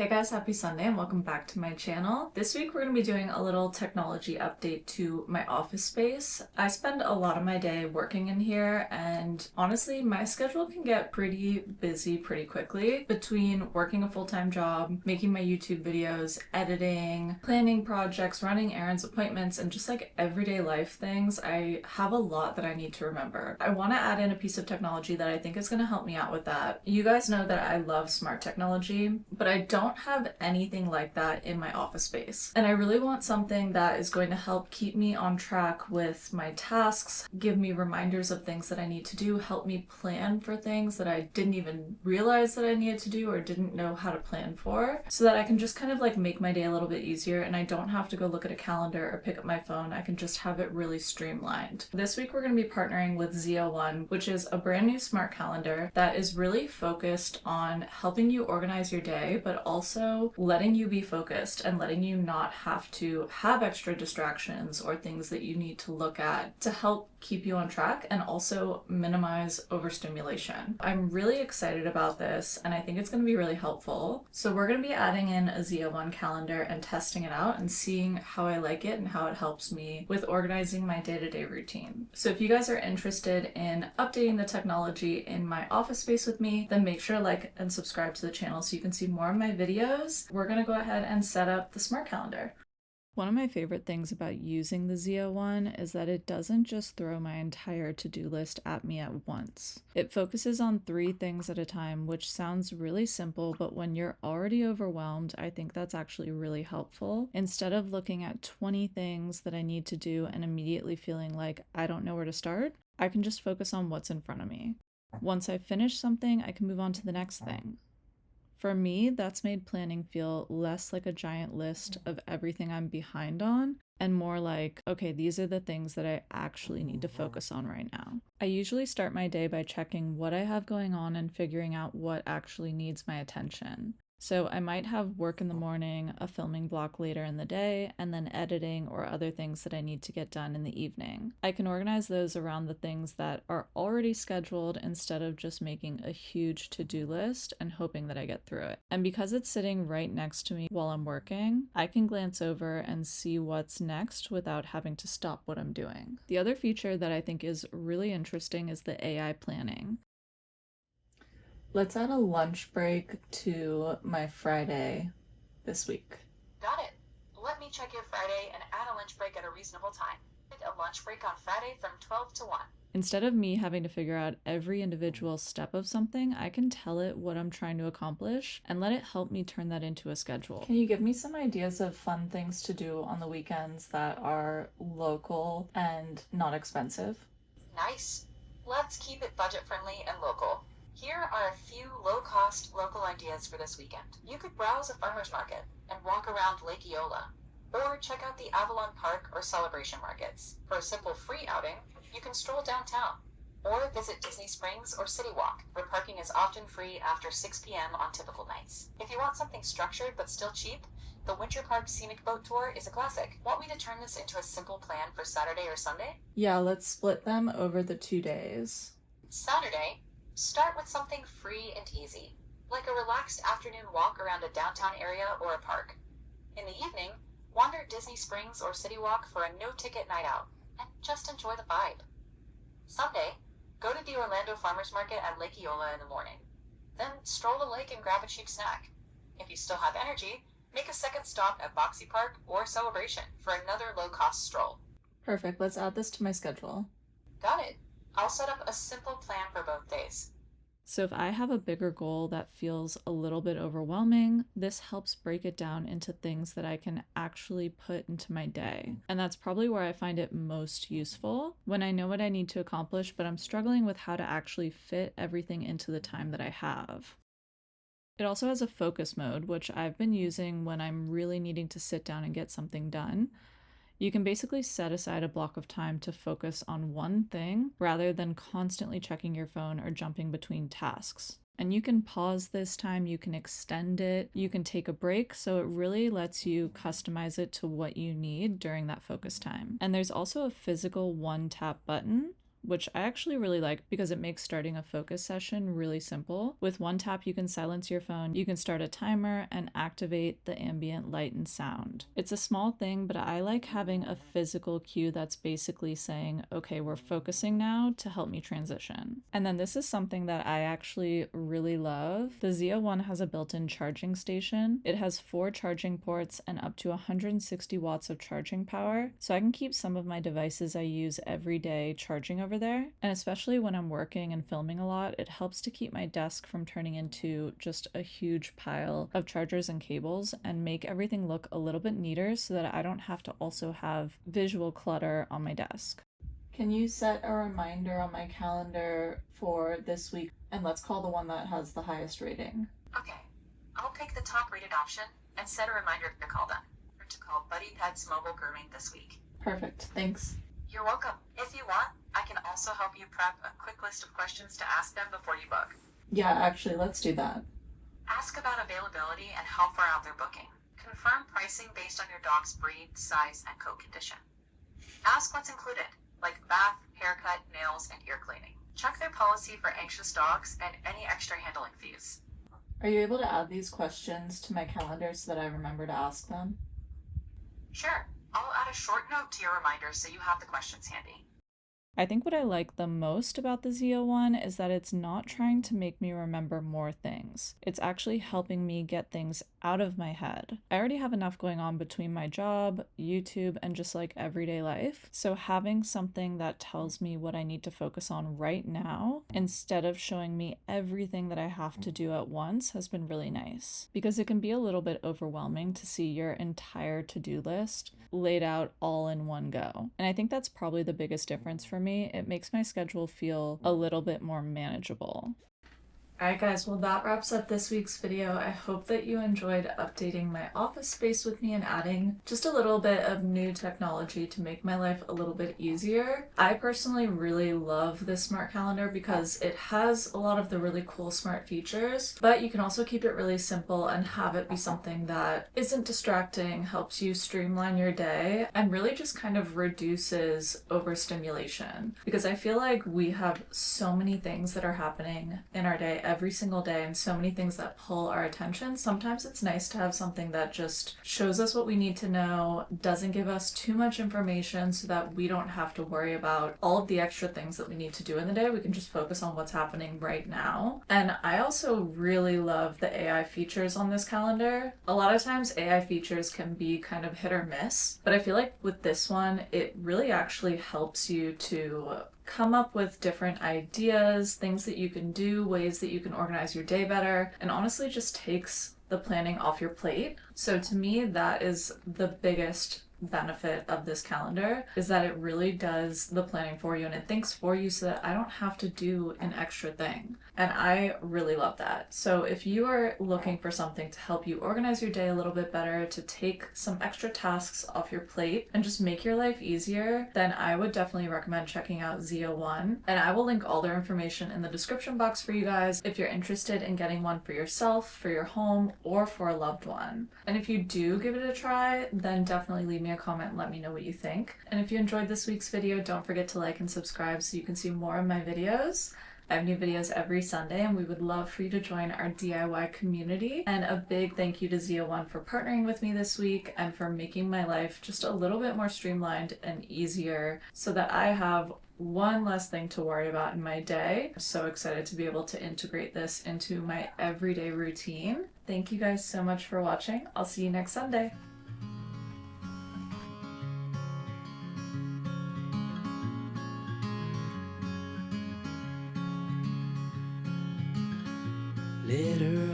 Hey guys, happy Sunday and welcome back to my channel. This week we're going to be doing a little technology update to my office space. I spend a lot of my day working in here and honestly my schedule can get pretty busy pretty quickly between working a full-time job, making my YouTube videos, editing, planning projects, running errands, appointments, and just like everyday life things. I have a lot that I need to remember. I want to add in a piece of technology that I think is going to help me out with that. You guys know that I love smart technology, but I don't have anything like that in my office space. And I really want something that is going to help keep me on track with my tasks, give me reminders of things that I need to do, help me plan for things that I didn't even realize that I needed to do or didn't know how to plan for, so that I can just kind of like make my day a little bit easier and I don't have to go look at a calendar or pick up my phone. I can just have it really streamlined. This week we're going to be partnering with ZIEA One, which is a brand new smart calendar that is really focused on helping you organize your day, but also letting you be focused and letting you not have to have extra distractions or things that you need to look at to help keep you on track and also minimize overstimulation. I'm really excited about this and I think it's going to be really helpful. So we're going to be adding in a ZIEA One calendar and testing it out and seeing how I like it and how it helps me with organizing my day-to-day routine. So if you guys are interested in updating the technology in my office space with me, then make sure to like and subscribe to the channel so you can see more of my videos. We're going to go ahead and set up the smart calendar. One of my favorite things about using the ZIEA One is that it doesn't just throw my entire to-do list at me at once. It focuses on 3 things at a time, which sounds really simple, but when you're already overwhelmed, I think that's actually really helpful. Instead of looking at 20 things that I need to do and immediately feeling like I don't know where to start, I can just focus on what's in front of me. Once I finish something, I can move on to the next thing. For me, that's made planning feel less like a giant list of everything I'm behind on and more like, okay, these are the things that I actually need to focus on right now. I usually start my day by checking what I have going on and figuring out what actually needs my attention. So I might have work in the morning, a filming block later in the day, and then editing or other things that I need to get done in the evening. I can organize those around the things that are already scheduled instead of just making a huge to-do list and hoping that I get through it. And because it's sitting right next to me while I'm working, I can glance over and see what's next without having to stop what I'm doing. The other feature that I think is really interesting is the AI planning. Let's add a lunch break to my Friday this week. Got it. Let me check your Friday and add a lunch break at a reasonable time. A lunch break on Friday from 12 to 1. Instead of me having to figure out every individual step of something, I can tell it what I'm trying to accomplish and let it help me turn that into a schedule. Can you give me some ideas of fun things to do on the weekends that are local and not expensive? Nice. Let's keep it budget friendly and local. Here are a few low-cost local ideas for this weekend. You could browse a farmer's market and walk around Lake Eola, or check out the Avalon Park or Celebration Markets. For a simple free outing, you can stroll downtown, or visit Disney Springs or City Walk, where parking is often free after 6 p.m. on typical nights. If you want something structured but still cheap, the Winter Park Scenic Boat Tour is a classic. Want me to turn this into a simple plan for Saturday or Sunday? Yeah, let's split them over the 2 days. Saturday, start with something free and easy, like a relaxed afternoon walk around a downtown area or a park. In the evening, wander Disney Springs or City Walk for a no-ticket night out, and just enjoy the vibe. Sunday, go to the Orlando Farmers Market at Lake Eola in the morning. Then stroll the lake and grab a cheap snack. If you still have energy, make a second stop at Boxy Park or Celebration for another low-cost stroll. Perfect, let's add this to my schedule. Got it. I'll set up a simple plan for both days. So if I have a bigger goal that feels a little bit overwhelming, this helps break it down into things that I can actually put into my day. And that's probably where I find it most useful, when I know what I need to accomplish, but I'm struggling with how to actually fit everything into the time that I have. It also has a focus mode, which I've been using when I'm really needing to sit down and get something done. You can basically set aside a block of time to focus on one thing rather than constantly checking your phone or jumping between tasks. And you can pause this time, you can extend it, you can take a break, so it really lets you customize it to what you need during that focus time. And there's also a physical one-tap button, which I actually really like because it makes starting a focus session really simple. With one tap, you can silence your phone, you can start a timer, and activate the ambient light and sound. It's a small thing, but I like having a physical cue that's basically saying, okay, we're focusing now, to help me transition. And then this is something that I actually really love. The ZIEA One has a built-in charging station. It has 4 charging ports and up to 160 watts of charging power, so I can keep some of my devices I use every day charging over there. And especially when I'm working and filming a lot, it helps to keep my desk from turning into just a huge pile of chargers and cables, and make everything look a little bit neater so that I don't have to also have visual clutter on my desk. Can you set a reminder on my calendar for this week? And let's call the one that has the highest rating. Okay, I'll pick the top rated option and set a reminder to call them, or to call Buddy Pets Mobile Grooming this week. Perfect, thanks. You're welcome. If you want, I can also help you prep a quick list of questions to ask them before you book. Yeah, actually, let's do that. Ask about availability and how far out they're booking. Confirm pricing based on your dog's breed, size, and coat condition. Ask what's included, like bath, haircut, nails, and ear cleaning. Check their policy for anxious dogs and any extra handling fees. Are you able to add these questions to my calendar so that I remember to ask them? Sure, I'll add a short note to your reminder so you have the questions handy. I think what I like the most about the ZIEA One is that it's not trying to make me remember more things. It's actually helping me get things out of my head. I already have enough going on between my job, YouTube, and just like everyday life. So having something that tells me what I need to focus on right now, instead of showing me everything that I have to do at once, has been really nice. Because it can be a little bit overwhelming to see your entire to-do list laid out all in one go. And I think that's probably the biggest difference for me. It makes my schedule feel a little bit more manageable. Alright guys, well that wraps up this week's video. I hope that you enjoyed updating my office space with me and adding just a little bit of new technology to make my life a little bit easier. I personally really love this smart calendar because it has a lot of the really cool smart features, but you can also keep it really simple and have it be something that isn't distracting, helps you streamline your day, and really just kind of reduces overstimulation. Because I feel like we have so many things that are happening in our day every single day and so many things that pull our attention. Sometimes it's nice to have something that just shows us what we need to know, doesn't give us too much information so that we don't have to worry about all of the extra things that we need to do in the day. We can just focus on what's happening right now. And I also really love the AI features on this calendar. A lot of times AI features can be kind of hit or miss, but I feel like with this one, it really actually helps you to come up with different ideas, things that you can do, ways that you can organize your day better, and honestly just takes the planning off your plate. So to me, that is the biggest benefit of this calendar, is that it really does the planning for you and it thinks for you so that I don't have to do an extra thing. And I really love that. So if you are looking for something to help you organize your day a little bit better, to take some extra tasks off your plate and just make your life easier, then I would definitely recommend checking out ZIEA One. And I will link all their information in the description box for you guys if you're interested in getting one for yourself, for your home, or for a loved one. And if you do give it a try, then definitely leave me a comment and let me know what you think. And if you enjoyed this week's video, don't forget to like and subscribe so you can see more of my videos. I have new videos every Sunday and we would love for you to join our DIY community. And a big thank you to ZIEA One for partnering with me this week and for making my life just a little bit more streamlined and easier so that I have one less thing to worry about in my day. I'm so excited to be able to integrate this into my everyday routine. Thank you guys so much for watching. I'll see you next Sunday. Later